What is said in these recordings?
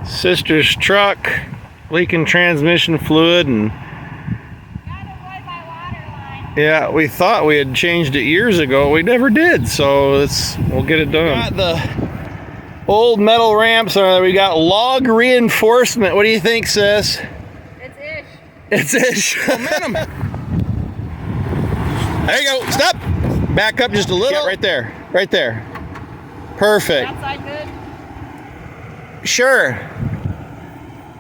Sister's truck, leaking transmission fluid, and yeah, we thought we had changed it years ago. We never did, so we'll get it done. Got the old metal ramps on there. We got log reinforcement. What do you think, sis? It's ish. It's ish. Momentum. There you go. Stop. Back up just a little. Yeah, right there. Right there. Perfect. Outside good? Sure.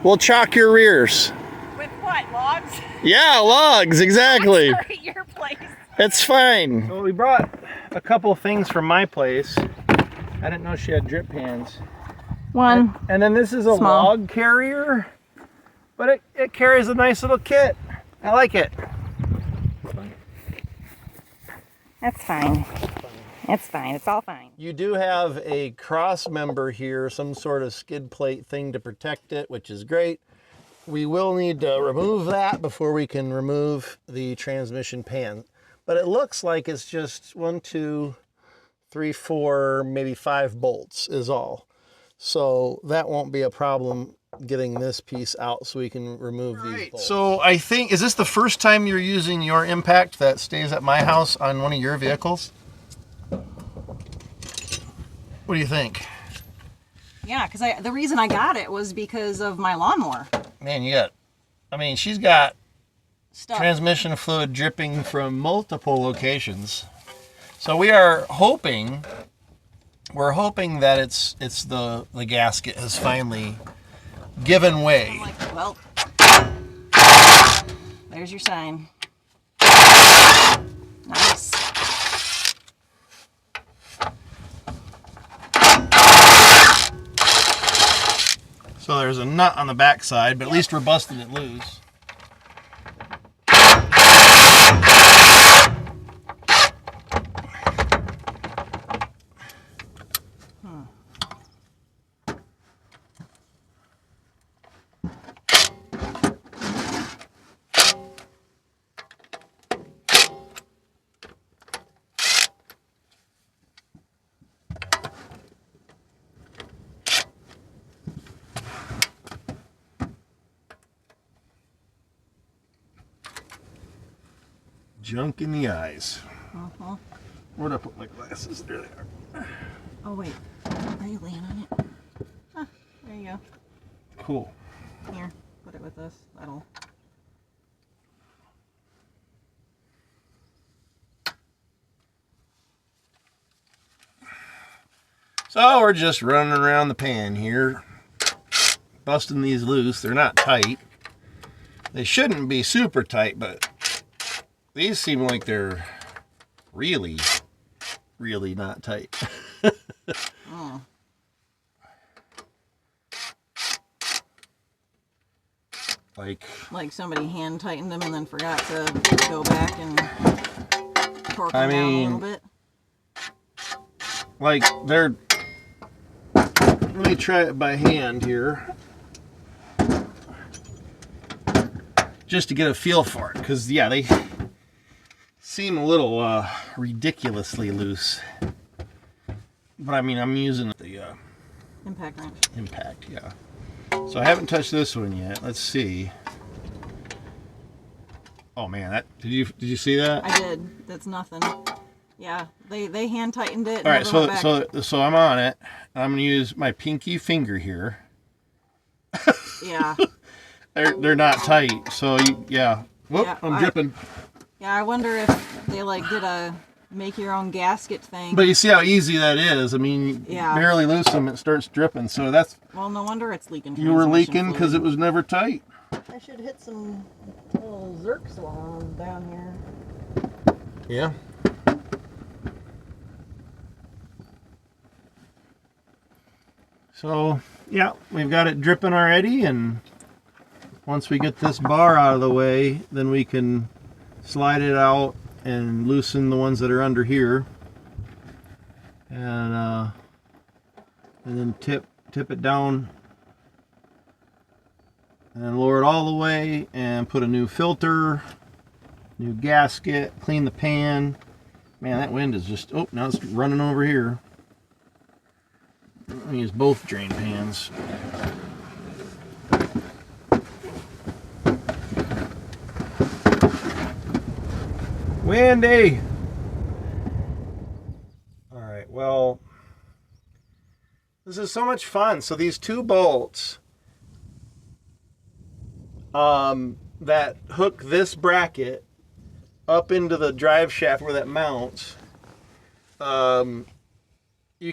We'll chalk your rears. With what, logs? Yeah, logs, exactly. I'm sorry, your place. It's fine. So we brought a couple of things from my place. I didn't know she had drip pans. One. And then this is a small log carrier, but it carries a nice little kit. I like it. That's fine. It's fine. It's all fine. You do have a cross member here, some sort of skid plate thing to protect it, which is great. We will need to remove that before we can remove the transmission pan. But it looks like it's just 1, 2, 3, 4, maybe 5 bolts is all. So that won't be a problem getting this piece out so we can remove these bolts. So I think, is this the first time you're using your impact that stays at my house on one of your vehicles? What do you think? Yeah, because the reason I got it was because of my lawnmower. Man, she's got Stuff. Transmission fluid dripping from multiple locations. So we're hoping that it's the gasket has finally given way. I'm like, well, there's your sign. Nice. So there's a nut on the back side, but at least we're busting it loose. Junk in the eyes. Uh-huh. Where'd I put my glasses? There they are. Oh, wait. Are you laying on it? Huh, there you go. Cool. Here, put it with this. That'll... So we're just running around the pan here, busting these loose. They're not tight. They shouldn't be super tight, but these seem like they're really, really not tight. Oh. Like somebody hand tightened them and then forgot to go back and torque them down a little bit. Like they're... Let me try it by hand here. Just to get a feel for it, because yeah, they seem a little ridiculously loose. But I mean, I'm using the impact wrench. Impact, yeah. So I haven't touched this one yet. Let's see. Oh man, that did you see that? I did. That's nothing. Yeah, they hand tightened it. All right, so I'm on it. I'm gonna use my pinky finger here. Yeah. They're not tight, so yeah. Whoop, yeah, I'm dripping. Yeah, I wonder if they like did a make your own gasket thing. But you see how easy that is. I mean, yeah. Barely loose them, it starts dripping. So that's... Well, no wonder it's leaking. You were leaking because it was never tight. I should hit some little zerks while I'm down here. Yeah. So, yeah, we've got it dripping already, and once we get this bar out of the way, then we can slide it out and loosen the ones that are under here, and then tip it down and then lower it all the way and put a new filter, new gasket, clean the pan. Man, that wind is just, oh, now it's running over here. I'm gonna use both drain pans. Windy. All right, well, this is so much fun. So these two bolts that hook this bracket up into the drive shaft where that mounts, you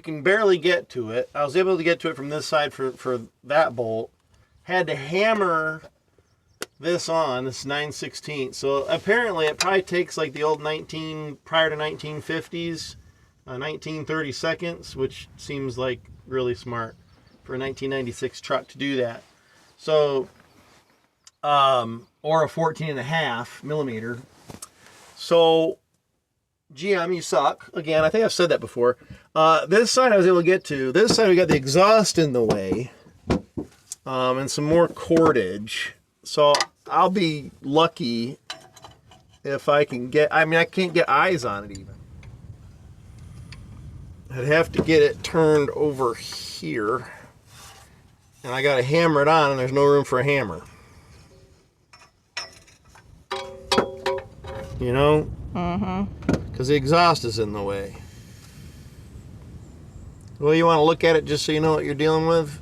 can barely get to it. I was able to get to it from this side for that bolt. Had to hammer this on, this 9/16. So apparently it probably takes like the old prior to 1950s, 1930 seconds, which seems like really smart for a 1996 truck to do that. So, or a 14.5 millimeter. So GM, you suck. Again, I think I've said that before. This side I was able to get to. This side we got the exhaust in the way, and some more cordage. So I'll be lucky if I can get, I mean, I can't get eyes on it even. I'd have to get it turned over here. And I got to hammer it on, and there's no room for a hammer. You know? Because the exhaust is in the way. Well, you want to look at it just so you know what you're dealing with?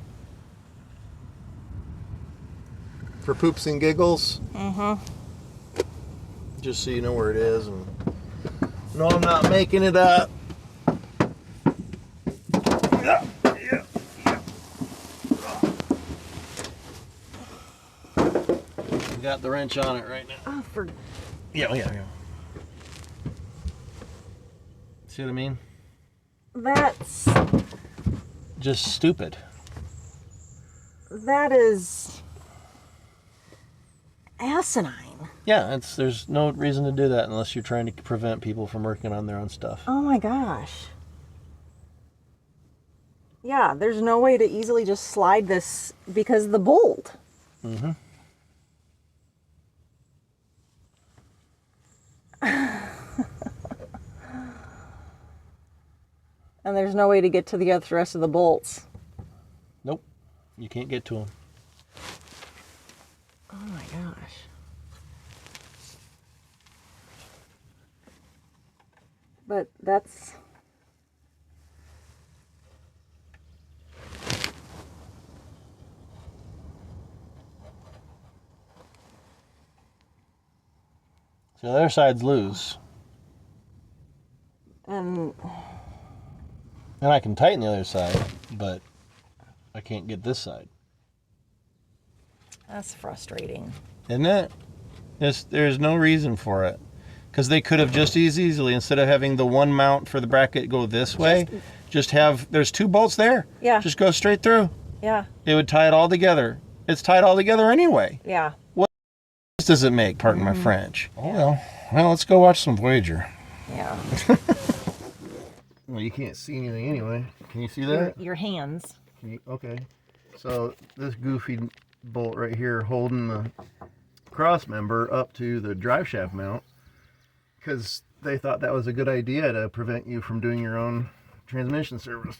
For poops and giggles? Just so you know where it is. And no, I'm not making it up. Yeah. We got the wrench on it right now. Oh, for... Yeah. See what I mean? That's... Just stupid. That is... asinine. Yeah, there's no reason to do that unless you're trying to prevent people from working on their own stuff. Oh my gosh. Yeah, there's no way to easily just slide this because of the bolt. And there's no way to get to the rest of the bolts. Nope, you can't get to them. Oh my gosh. But that's... So the other side's loose. And I can tighten the other side, but I can't get this side. that's frustrating. Isn't it? There's no reason for it. Because they could have just as easily, instead of having the one mount for the bracket go this way, just have, there's two bolts there. Yeah. Just go straight through. Yeah. It would tie it all together. It's tied all together anyway. Yeah. What does it make, pardon my French? Oh, well, let's go watch some Voyager. Yeah. Well, you can't see anything anyway. Can you see that? Your hands. Okay. So this goofy bolt right here holding the cross member up to the drive shaft mount, because they thought that was a good idea to prevent you from doing your own transmission service.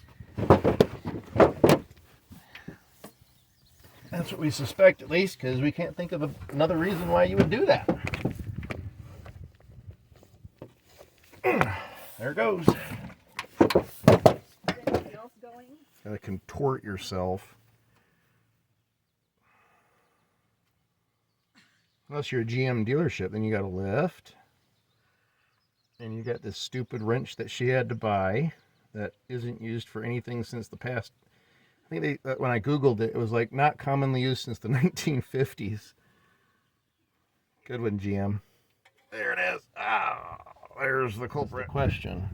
That's what we suspect, at least, because we can't think of another reason why you would do that. There it goes. Gotta contort yourself. Unless you're a GM dealership, then you got a lift. And you got this stupid wrench that she had to buy that isn't used for anything since the past. I think when I Googled it, it was like not commonly used since the 1950s. Good one, GM. There it is. Ah, there's the culprit. Question.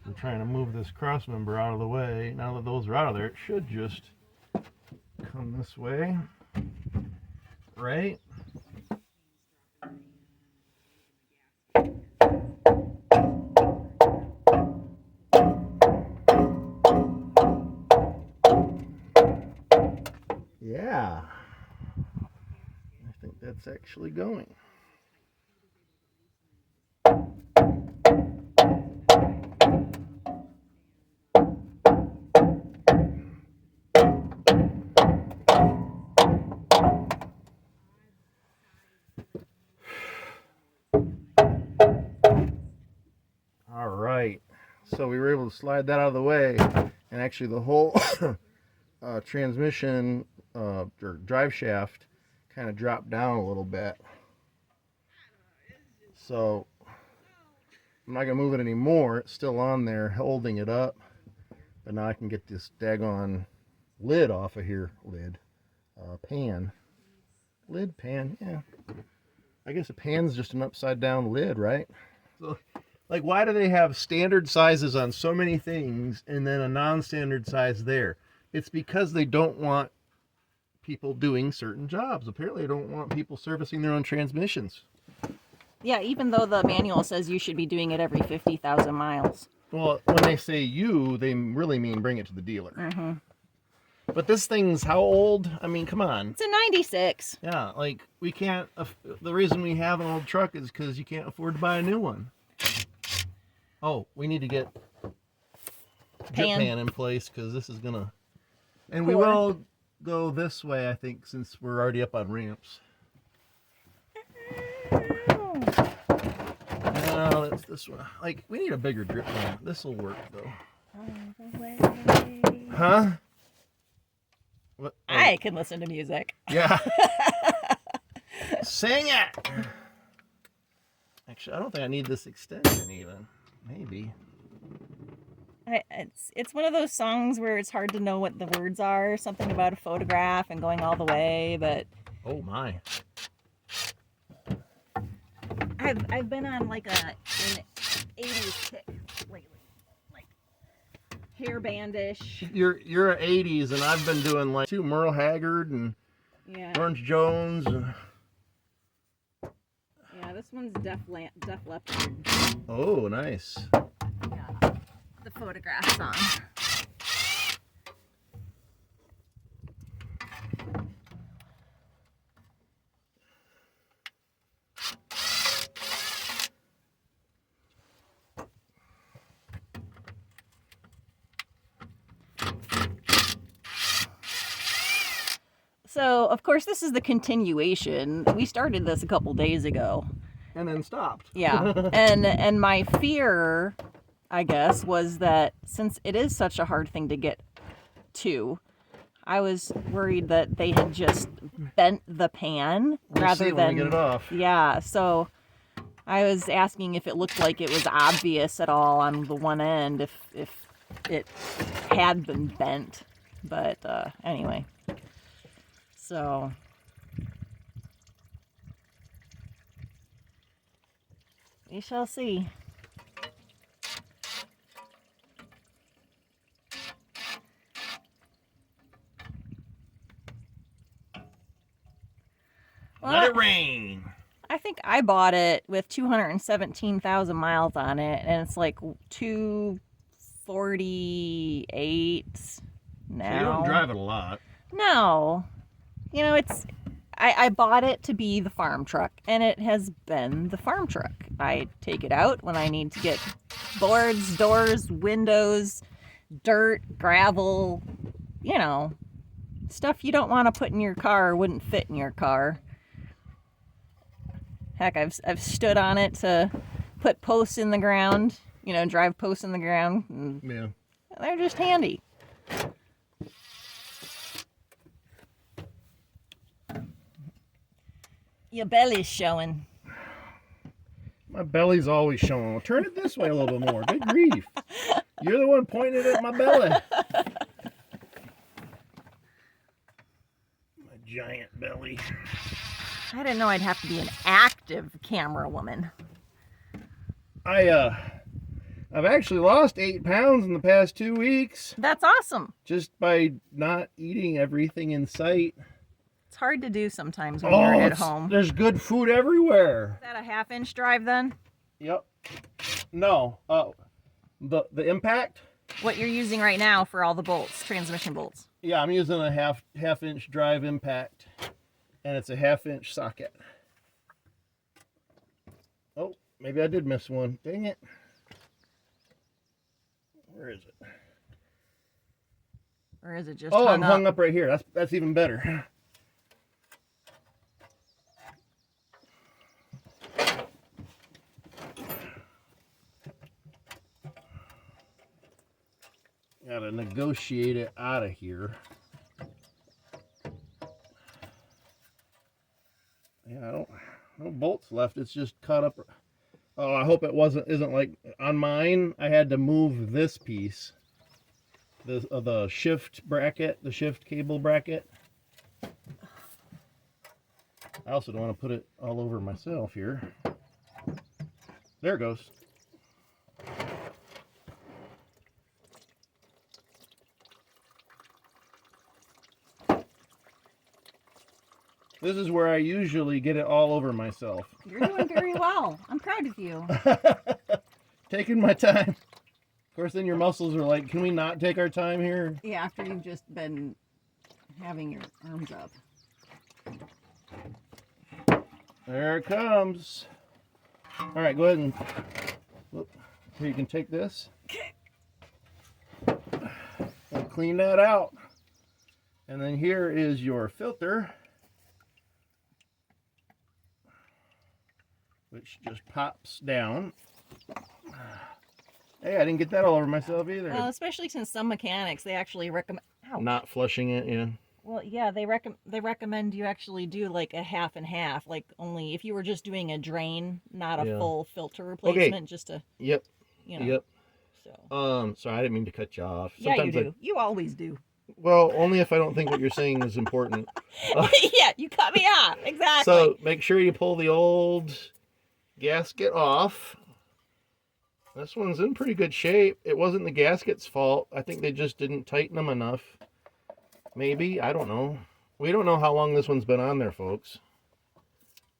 I'm trying to move this cross member out of the way. Now that those are out of there, it should just come this way. Right? Yeah. I think that's actually going. So we were able to slide that out of the way, and actually the whole transmission or drive shaft kind of dropped down a little bit. So I'm not gonna move it anymore. It's still on there, holding it up. But now I can get this daggone lid off of here. Pan. Lid, pan, yeah. I guess a pan's just an upside down lid, right? So, like, why do they have standard sizes on so many things and then a non-standard size there? It's because they don't want people doing certain jobs. Apparently, they don't want people servicing their own transmissions. Yeah, even though the manual says you should be doing it every 50,000 miles. Well, when they say you, they really mean bring it to the dealer. Mm-hmm. But this thing's how old? I mean, come on. It's a 96. Yeah, like, we can't... the reason we have an old truck is because you can't afford to buy a new one. Oh, we need to get drip pan in place because this is going to... And we will go this way, I think, since we're already up on ramps. No, that's this one. Like, we need a bigger drip pan. This will work, though. Huh? What? Oh. I can listen to music. Yeah. Sing it! Actually, I don't think I need this extension even. Maybe. It's one of those songs where it's hard to know what the words are. Something about a photograph and going all the way, but... Oh, my. I've been on like an 80s kick lately, like hair bandish. You're an 80s, and I've been doing like Merle Haggard and Orange Jones. And... Yeah, this one's Def Leppard. Oh, nice. Yeah, the photograph song. So, of course, this is the continuation. We started this a couple days ago. And then stopped. Yeah. And my fear, I guess, was that since it is such a hard thing to get to, I was worried that they had just bent the pan rather than... when we get it off. Yeah, so I was asking if it looked like it was obvious at all on the one end if it had been bent. But anyway... So, we shall see. Well, let it rain. I think I bought it with 217,000 miles on it, and it's like 248 now. So you don't drive it a lot. No. You know, I bought it to be the farm truck, and it has been the farm truck. I take it out when I need to get boards, doors, windows, dirt, gravel, you know, stuff you don't want to put in your car or wouldn't fit in your car. Heck, I've stood on it to put posts in the ground, you know, drive posts in the ground. And yeah. They're just handy. Your belly's showing. My belly's always showing. Well, turn it this way a little bit more. Good grief. You're the one pointing at my belly. My giant belly. I didn't know I'd have to be an active camera woman. I've actually lost 8 pounds in the past 2 weeks. That's awesome. Just by not eating everything in sight. It's hard to do sometimes when you're at home. There's good food everywhere. Is that a 1/2-inch drive then? Yep. No. The impact? What you're using right now for all the bolts, transmission bolts. Yeah, I'm using a half-inch drive impact, and it's a 1/2-inch socket. Oh, maybe I did miss one. Dang it. Where is it? Or is it just I'm hung up right here. That's even better. Gotta negotiate it out of here. Yeah, no bolts left. It's just cut up. Oh, I hope it isn't like on mine. I had to move this piece, the shift bracket, the shift cable bracket. I also don't want to put it all over myself here. There it goes. This is where I usually get it all over myself. You're doing very well. I'm proud of you. Taking my time. Of course, then your muscles are like, can we not take our time here? Yeah, after you've just been having your arms up. There it comes. All right, go ahead and whoop. Here, you can take this. We'll clean that out. And then here is your filter, which just pops down. Hey, I didn't get that all over myself either. Well, especially since some mechanics, they actually recommend... Not flushing it, yeah. Well, yeah, they recommend you actually do like a half and half, like only if you were just doing a drain, not a full filter replacement, just a... Yep. You know. Yep. So. Sorry, I didn't mean to cut you off. Sometimes yeah, you do. You always do. Well, only if I don't think what you're saying is important. Yeah, you cut me off. Exactly. So make sure you pull the old gasket off. This one's in pretty good shape. It wasn't the gasket's fault. I think they just didn't tighten them enough. Maybe. I don't know. We don't know how long this one's been on there, folks.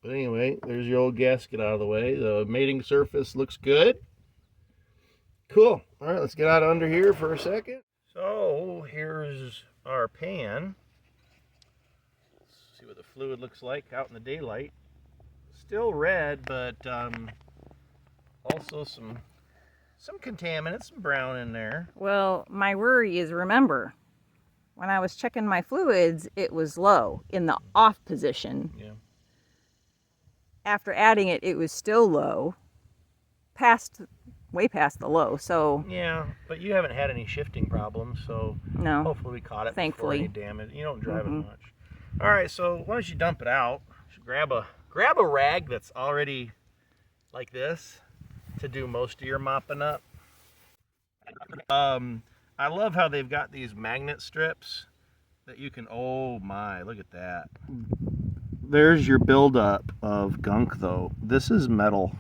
But anyway, there's your old gasket out of the way. The mating surface looks good. Cool. All right, let's get out of under here for a second. So here's our pan. Let's see what the fluid looks like out in the daylight. Still red, but also some contaminants, some brown in there. Well, my worry is, remember, when I was checking my fluids, it was low in the off position. Yeah. After adding it, it was still low, way past the low. So yeah, but you haven't had any shifting problems, so no. Hopefully we caught it Thankfully. before any damage. You don't drive it much. All right, so why don't you dump it out? Grab a rag that's already like this to do most of your mopping up. I love how they've got these magnet strips that you can, oh my, look at that. There's your buildup of gunk though. This is metal.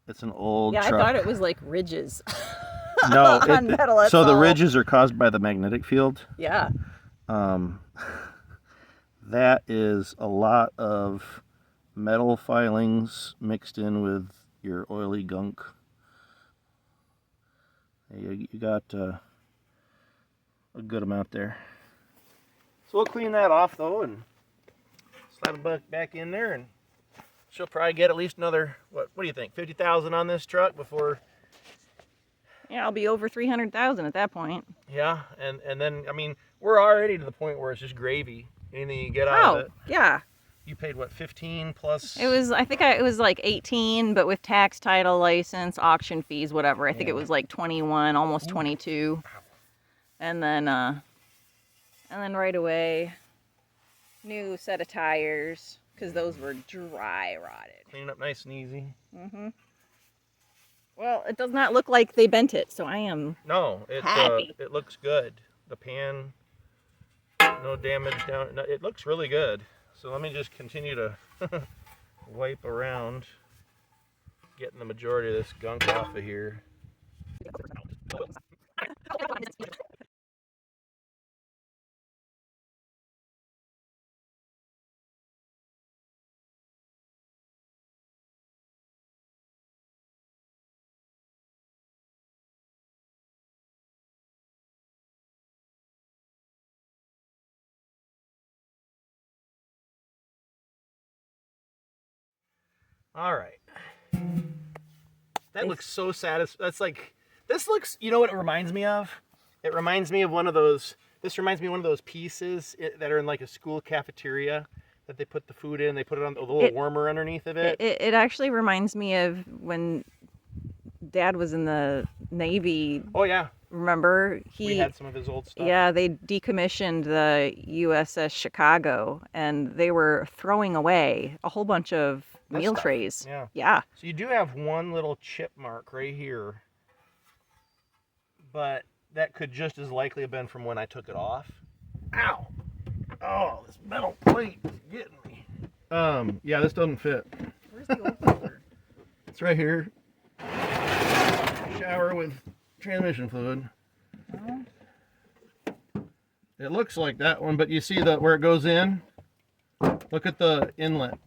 It's an old truck. I thought it was like ridges. No, on metal. So the ridges are caused by the magnetic field. Yeah. That is a lot of metal filings mixed in with your oily gunk. You got a good amount there. So we'll clean that off though and slap it back in there, and she'll probably get at least another, what do you think, 50,000 on this truck before... Yeah, I'll be over 300,000 at that point. Yeah, and then, I mean, we're already to the point where it's just gravy. Anything you get out of it. Yeah. You paid what, 15 plus? It was, I think it was like 18, but with tax, title, license, auction fees, whatever. I think it was like 21, almost 22. And then right away, new set of tires, because those were dry rotted. Clean it up nice and easy. Mm-hmm. Well, it does not look like they bent it, so I am happy. It looks good. The pan, no damage down. No, it looks really good. So let me just continue to wipe around, getting the majority of this gunk off of here. All right. That looks so satisfying. That's like, this looks, you know what it reminds me of? It reminds me of one of those pieces that are in like a school cafeteria that they put the food in, they put it on a little warmer underneath of it. It actually reminds me of when Dad was in the Navy. Oh yeah. remember We had some of his old stuff. Yeah, they decommissioned the USS Chicago, and they were throwing away a whole bunch of meal stuff. trays. Yeah. Yeah. So you do have one little chip mark right here, but that could just as likely have been from when I took it off. Ow! Oh, this metal plate is getting me. Yeah, this doesn't fit. Where's the old filter? It's right here. Shower with transmission fluid. It looks like that one, but you see where it goes in? Look at the inlet.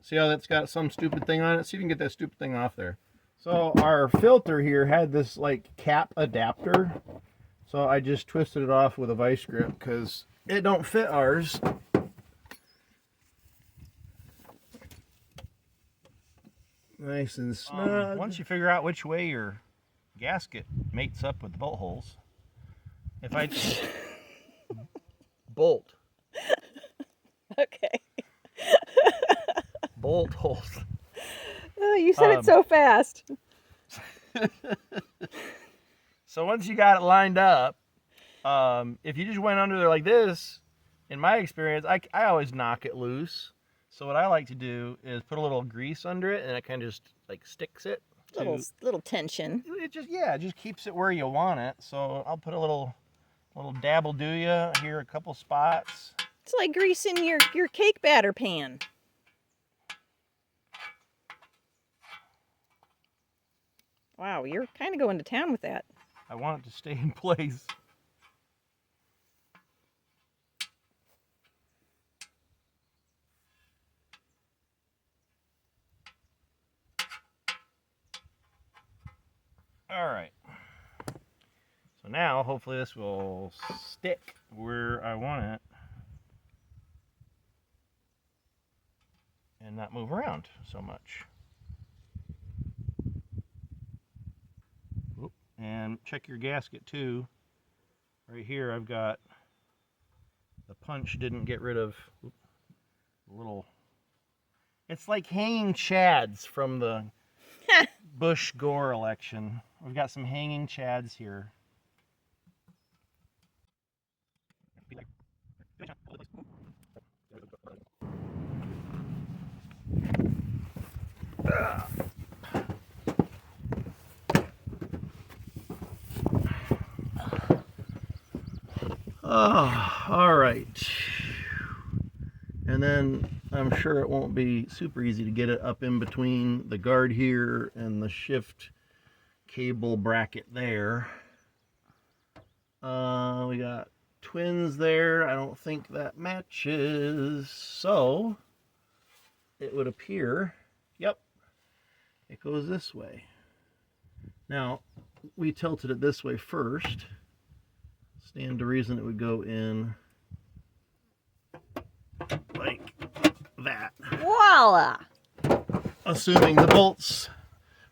See how that's got some stupid thing on it? See if you can get that stupid thing off there. So our filter here had this like cap adapter. So I just twisted it off with a vice grip because it don't fit ours. Nice and snug. Once you figure out which way your gasket mates up with the bolt holes, if I bolt. Okay. Bolt holes. Oh, you said it so fast. So once you got it lined up, if you just went under there like this, in my experience, I always knock it loose. So what I like to do is put a little grease under it, and it kind of just like sticks it. Little tension. It just keeps it where you want it. So I'll put a little dabble do ya here, a couple spots. It's like greasing your cake batter pan. Wow, you're kind of going to town with that. I want it to stay in place. All right. So now, hopefully this will stick where I want it and not move around so much. Oop. And check your gasket too. Right here I've got the punch didn't get rid of the little, it's like hanging chads from the Bush Gore election. We've got some hanging chads here. Oh, all right. And then I'm sure it won't be super easy to get it up in between the guard here and the shift cable bracket there. We got twins there. I don't think that matches. So it would appear, yep, it goes this way. Now, we tilted it this way first. Stand to reason it would go in like that. Voila! Assuming the bolts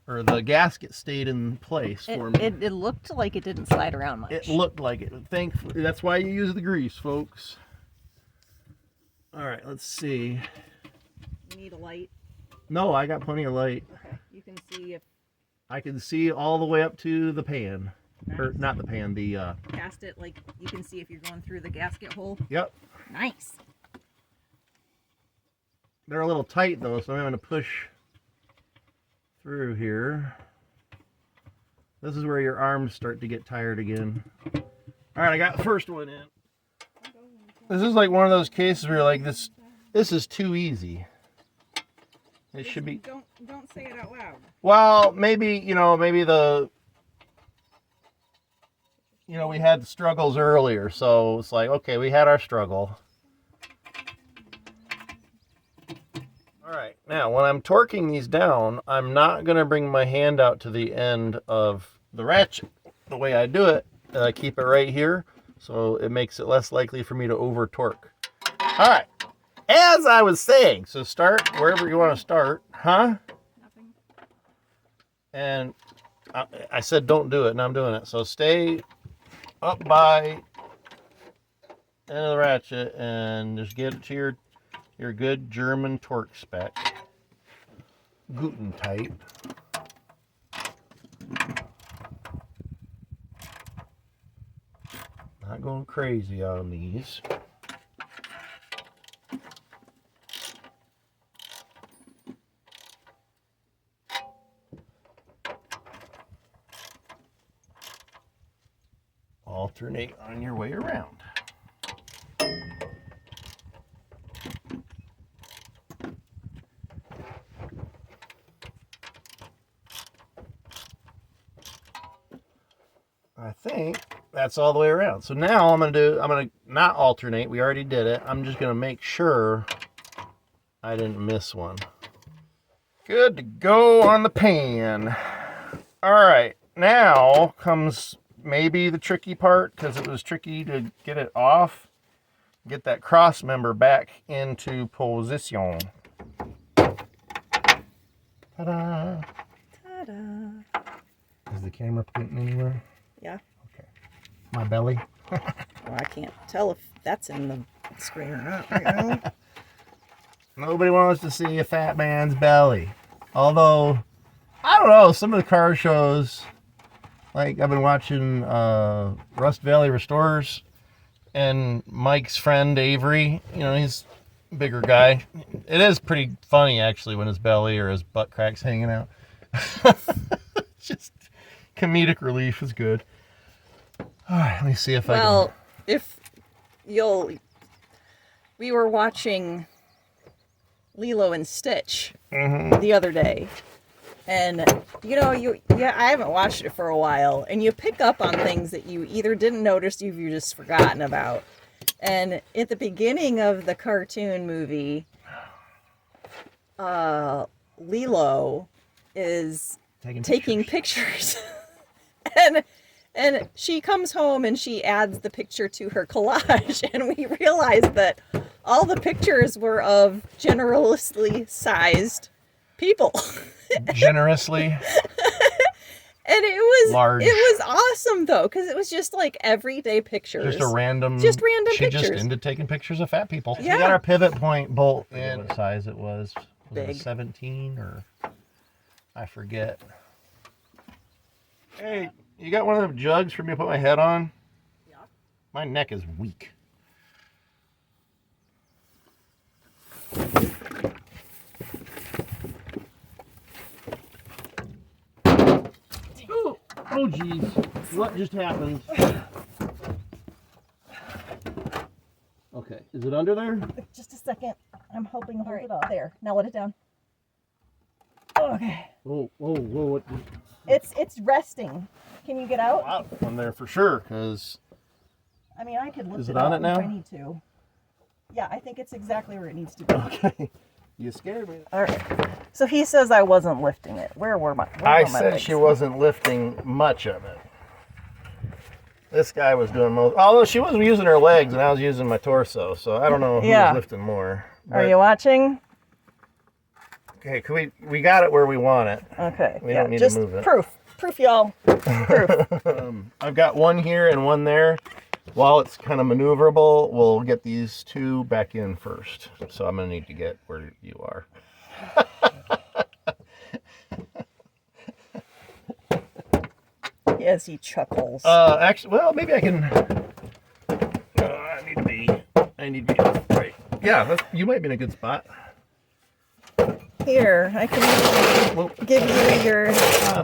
or the gasket stayed in place for me. It looked like it didn't slide around much. It looked like it. Thankfully, that's why you use the grease, folks. All right, let's see. You need a light? No, I got plenty of light. Okay, you can see if... I can see all the way up to the pan. Nice. Or not the pan, the... Cast it, like, you can see if you're going through the gasket hole. Yep. Nice. They're a little tight, though, so I'm going to push through here. This is where your arms start to get tired again. All right, I got the first one in. This is like one of those cases where you're like, this is too easy. It should be... Don't say it out loud. Well, maybe, maybe we had struggles earlier, so it's like, okay, we had our struggle. All right, now when I'm torquing these down, I'm not going to bring my hand out to the end of the ratchet. The way I do it, I keep it right here, so it makes it less likely for me to over torque. All right, as I was saying, so start wherever you want to start, huh? Nothing. And I said don't do it, and I'm doing it. So stay up by end of the ratchet and just get it to your good German torque spec. Guten type. not going crazy on these. Alternate on your way around. I think that's all the way around. So now I'm gonna not alternate. We already did it. I'm just gonna make sure I didn't miss one. Good to go on the pan. All right, now comes maybe the tricky part, because it was tricky to get it off. Get that cross member back into position. Ta-da! Ta-da. Is the camera pointing anywhere? Yeah. Okay. My belly? Well, I can't tell if that's in the screen or not right now. Nobody wants to see a fat man's belly. Although, I don't know, some of the car shows, like I've been watching Rust Valley Restorers, and Mike's friend Avery, you know, he's a bigger guy. It is pretty funny, actually, when his belly or his butt crack's hanging out. Just comedic relief is good. All right, let me see if I can... Well, if you'll... We were watching Lilo and Stitch the other day. And, you know, I haven't watched it for a while. And you pick up on things that you either didn't notice or you've just forgotten about. And at the beginning of the cartoon movie, Lilo is taking pictures. And she comes home and she adds the picture to her collage. And we realized that all the pictures were of generously sized people. Generously. And it was large. It was awesome though, because it was just like everyday pictures. Just random She pictures. just into taking pictures of fat people. Yeah. We got our pivot point bolt in. What size it was. Was Big. it 17 or I forget. Hey, you got one of them jugs for me to put my head on? Yeah. My neck is weak. Oh geez, what just happened? Okay, is it under there? Just a second. I'm helping hold it up. There. Now let it down. Okay. Whoa, what? It's resting. Can you get out? Out from there for sure, because... I mean, I could lift Is it it on up it now? if I need to. Yeah, I think it's exactly where it needs to be. Okay, you scared me. All right. So he says I wasn't lifting it. Where were my I my said legs? she wasn't lifting much of it. This guy was doing most, although she was using her legs and I was using my torso, so I don't know who was lifting more. Are you watching? Okay, can we got it where we want it. Okay. We don't need just to move it. Proof, y'all. Proof. I've got one here and one there. While it's kind of maneuverable, we'll get these two back in first. So I'm going to need to get where you are. Yes, he chuckles. Actually, well, maybe I can... I need to be right. Yeah, you might be in a good spot. Here, I can give you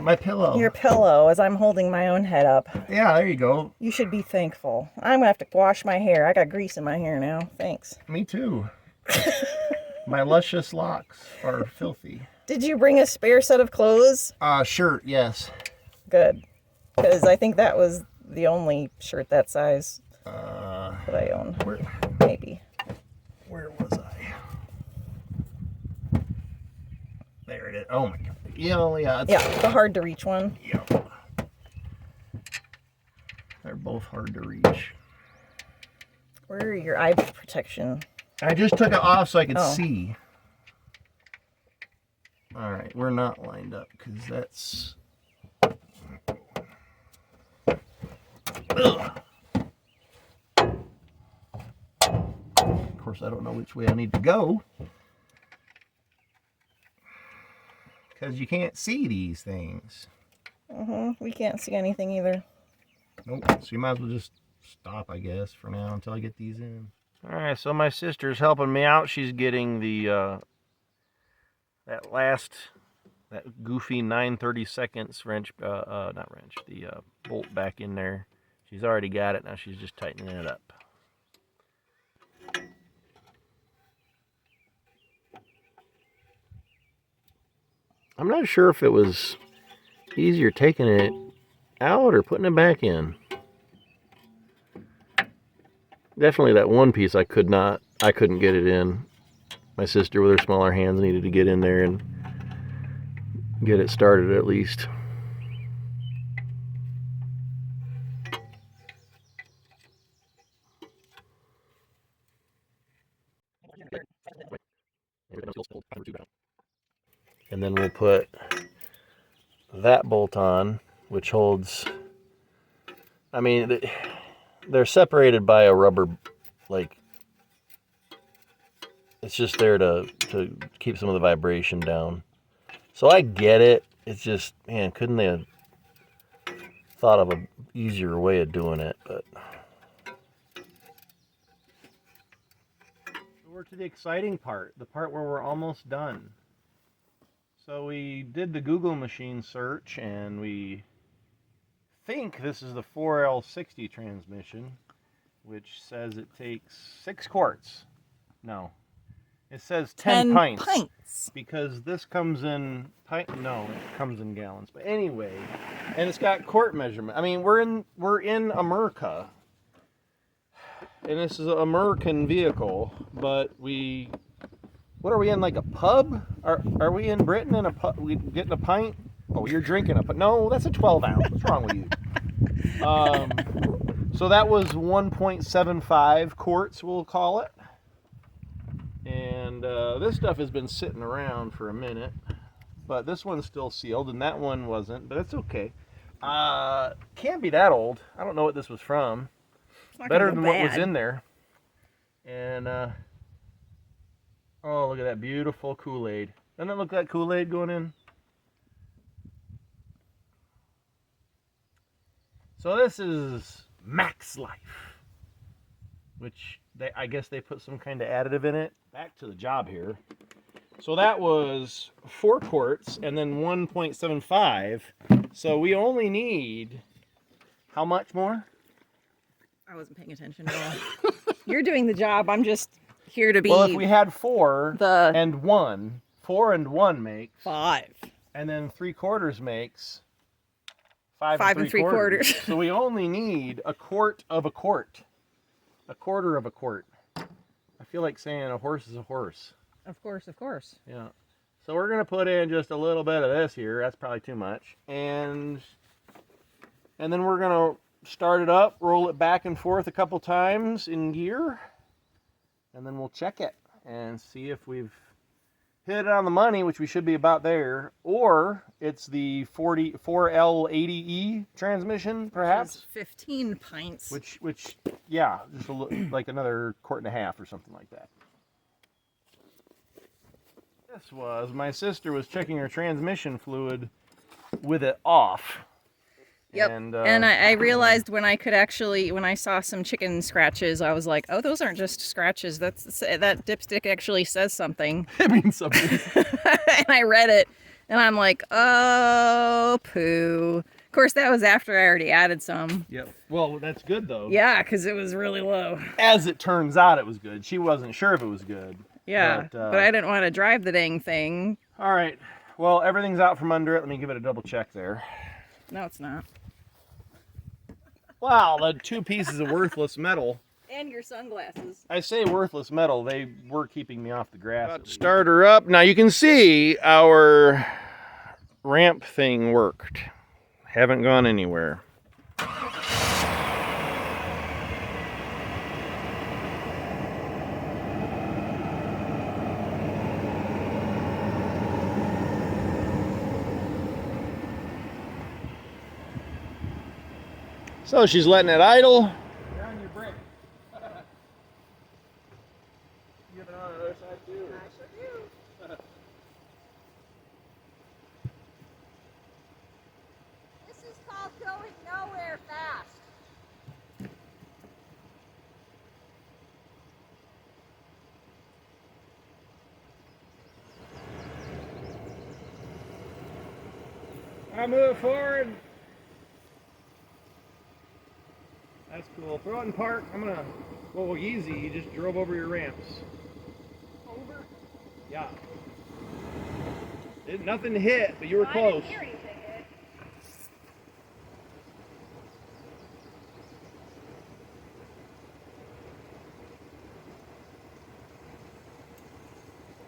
my pillow. your pillow as I'm holding my own head up. Yeah, there you go. You should be thankful. I'm going to have to wash my hair. I got grease in my hair now. Thanks. Me too. My luscious locks are filthy. Did you bring a spare set of clothes? Shirt, yes. Good. Because I think that was the only shirt that size that I own. Maybe. Where was I? There it is. Oh my god. Yeah. Yeah, the hard to reach one. Yeah. They're both hard to reach. Where are your eye protection? I just took it off so I could Oh. see. All right, we're not lined up because that's... Ugh. Of course, I don't know which way I need to go. Because you can't see these things. We can't see anything either. Nope, so you might as well just stop, I guess, for now until I get these in. All right, so my sister's helping me out. She's getting the that goofy 9/32 wrench, not wrench, the bolt back in there. She's already got it. Now she's just tightening it up. I'm not sure if it was easier taking it out or putting it back in. Definitely that one piece I couldn't get it in. My sister with her smaller hands needed to get in there and get it started at least. And then we'll put that bolt on, which holds, I mean, they're separated by a rubber, like, it's just there to keep some of the vibration down. So I get it. It's just, man, couldn't they have thought of an easier way of doing it? But we're to the exciting part, the part where we're almost done. So we did the Google machine search, and we think this is the 4L60 transmission, which says it takes 6 quarts. No, it says 10 pints. Because this comes in no, it comes in gallons. But anyway, and it's got quart measurement. I mean, we're in America, and this is an American vehicle, but what are we in, like a pub? Are we in Britain in a pub? We getting a pint? Oh, you're drinking a pint. No, that's a 12 ounce. What's wrong with you? So that was 1.75 quarts, we'll call it. And this stuff has been sitting around for a minute, but this one's still sealed, and that one wasn't, but it's okay. Can't be that old. I don't know what this was from. Better than what was in there. And oh, look at that beautiful Kool-Aid. Doesn't it look like Kool-Aid going in? So this is Max Life, which I guess they put some kind of additive in it. Back to the job here. So that was 4 quarts and then 1.75. So we only need how much more? I wasn't paying attention at all. You're doing the job. I'm just here to be. Well, if we had 4 and 1, 4 and 1 makes 5. And then 3/4 makes 5 and 3/4. So we only need a quart of a quart. A quarter of a quart. I feel like saying a horse is a horse. Of course, of course. Yeah. So we're going to put in just a little bit of this here. That's probably too much. And then we're going to start it up, roll it back and forth a couple times in gear. And then we'll check it and see if we've hit it on the money, which we should be about there, or it's the 4L80E transmission, perhaps. 15 pints. Which, yeah, just like another quart and a half or something like that. This was, my sister was checking her transmission fluid with it off. Yep. And I realized when I saw some chicken scratches, I was like, oh, those aren't just scratches. That dipstick actually says something. It means something. And I read it, and I'm like, oh, poo. Of course, that was after I already added some. Yep. Well, that's good, though. Yeah, because it was really low. As it turns out, it was good. She wasn't sure if it was good. Yeah, but I didn't want to drive the dang thing. All right. Well, everything's out from under it. Let me give it a double check there. No, it's not. Wow, the 2 pieces of worthless metal. And your sunglasses. I say worthless metal. They were keeping me off the grass. Start her up. Now you can see our ramp thing worked. Haven't gone anywhere. So she's letting it idle. You're on your brake. You have it on the other side too? I sure do. This is called going nowhere fast. I'll move it forward. That's cool. Throw it in park. I'm gonna. Well, easy. You just drove over your ramps. Over? Yeah. Nothing hit, but you were close. I didn't hear anything hit.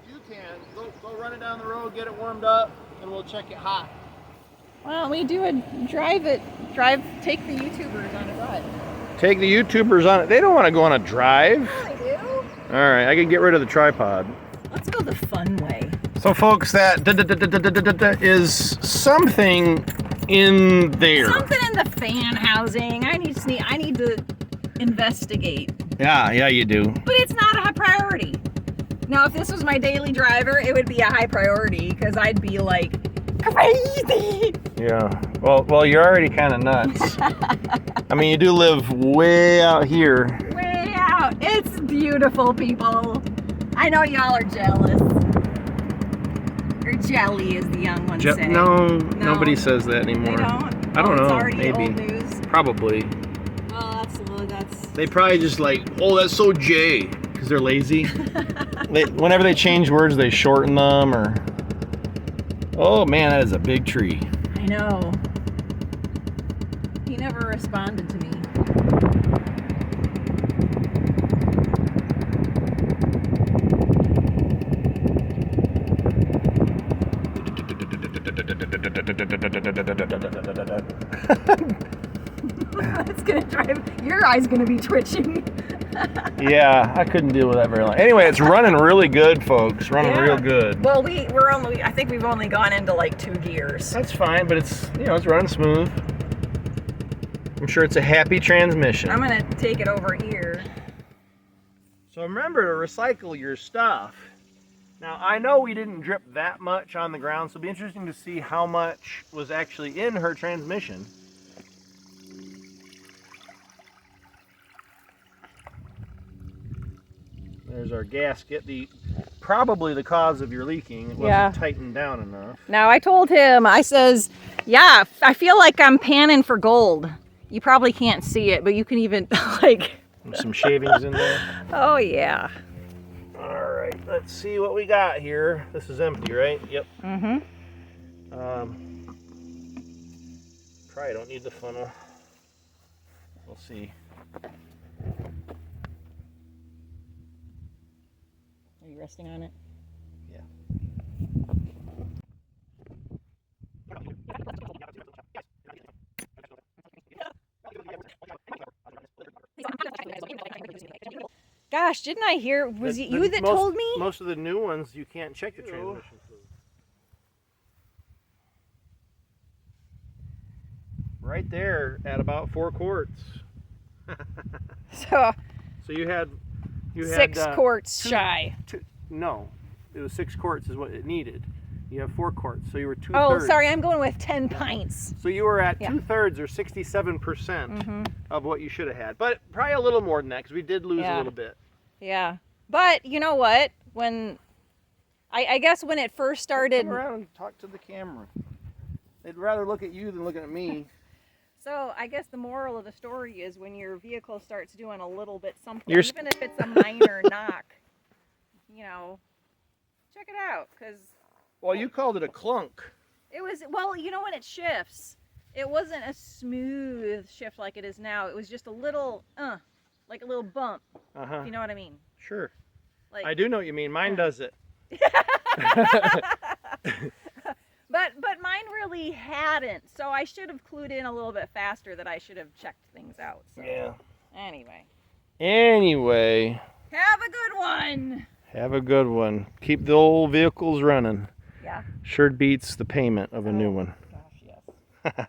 You can. Go run it down the road, get it warmed up, and we'll check it hot. Why don't we do a take the YouTubers on a drive. Take the YouTubers on it. They don't want to go on a drive. Yeah, they do. All right, I can get rid of the tripod. Let's go the fun way. So folks, that is something in there. Something in the fan housing. I need to investigate. Yeah, you do. But it's not a high priority. Now, if this was my daily driver, it would be a high priority because I'd be like crazy. Yeah. Well, you're already kind of nuts. I mean, you do live way out here. Way out. It's beautiful, people. I know y'all are jealous. Or jelly, as the young ones say. No, nobody says that anymore. They don't? I don't know. It's already Maybe. old news. Probably. Oh, that's. They probably just like, oh, that's so J, because they're lazy. Whenever they change words, they shorten them, or. Oh man, that is a big tree. I know. He never responded to me. That's gonna drive your eye's gonna be twitching. Yeah, I couldn't deal with that very long. Anyway, it's running really good, folks. Running real good. Well, I think we've only gone into like 2 gears. That's fine, but it's running smooth. I'm sure it's a happy transmission. I'm gonna take it over here. So remember to recycle your stuff. Now, I know we didn't drip that much on the ground, so it'll be interesting to see how much was actually in her transmission. There's our gasket. Probably the cause of your leaking. It wasn't tightened down enough. Now, I told him, I says, yeah, I feel like I'm panning for gold. You probably can't see it, but you can even, like... Some shavings in there. Oh, yeah. All right, let's see what we got here. This is empty, right? Yep. Mm-hmm. Probably don't need the funnel. We'll see. Are you resting on it? Yeah. Gosh, didn't I hear? Was it you that told me? Most of the new ones, you can't check the transmission fluid. Right there at about 4 quarts. So you had 6 quarts shy. No, it was 6 quarts is what it needed. You have 4 quarts, so you were 2/3. Oh, sorry, I'm going with 10 pints. So you were at 2/3 or 67% of what you should have had, but probably a little more than that because we did lose a little bit. Yeah, but you know what? When I guess when it first started, Come around and talk to the camera. They'd rather look at you than looking at me. So I guess the moral of the story is when your vehicle starts doing a little bit something, even if it's a minor knock, check it out because. Well, you called it a clunk. It was, well, when it shifts, it wasn't a smooth shift like it is now. It was just a little, like a little bump. If you know what I mean. Sure. Like, I do know what you mean. Mine does it. But mine really hadn't. So I should have clued in a little bit faster that I should have checked things out. So. Yeah. Anyway. Have a good one. Have a good one. Keep the old vehicles running. Yeah. Sure beats the payment of a new one. Gosh, yes.